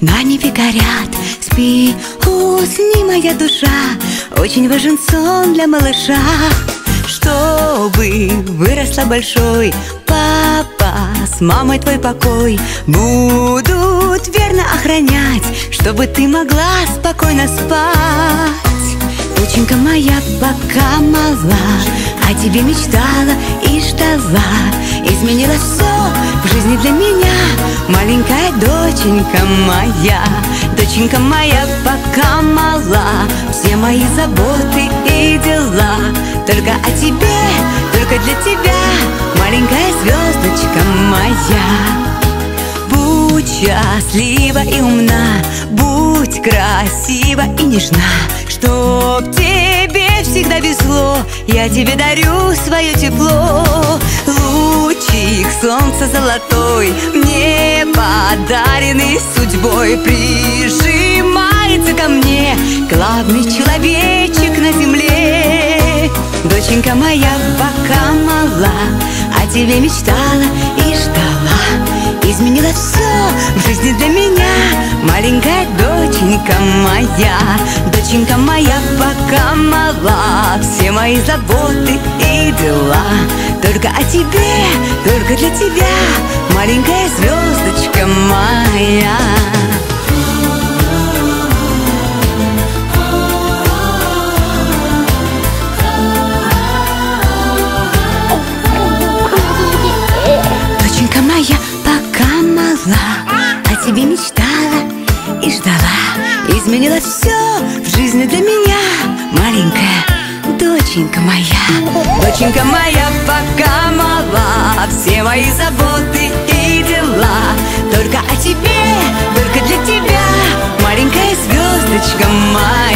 На небе горят, спи, усни, моя душа. Очень важен сон для малыша. Чтобы выросла большой, папа с мамой твой покой будут верно охранять, чтобы ты могла спокойно спать. Доченька моя, пока мала, о тебе мечтала и ждала. Изменилось все в жизни для меня, маленькая доченька моя. Доченька моя, пока мала, все мои заботы и дела только о тебе, только для тебя, маленькая звездочка моя. Будь счастлива и умна, будь красива и нежна, чтоб тебе всегда везло, я тебе дарю свое тепло. Лучик солнца золотой, мне подаренный судьбой, прижимается ко мне главный человечек на земле. Доченька моя, пока мала, о тебе мечтала и ждала. Изменилось все в жизни для меня, маленькая доченька моя. Доченька моя, пока мала, все мои заботы и дела только о тебе, только для тебя, маленькая звездочка моя. Доченька моя, пока мала, о тебе мечтала и ждала. Изменилось все в жизни для меня, маленькая доченька моя. Доченька моя, пока мала, все мои заботы и дела только о тебе, только для тебя, маленькая звездочка моя.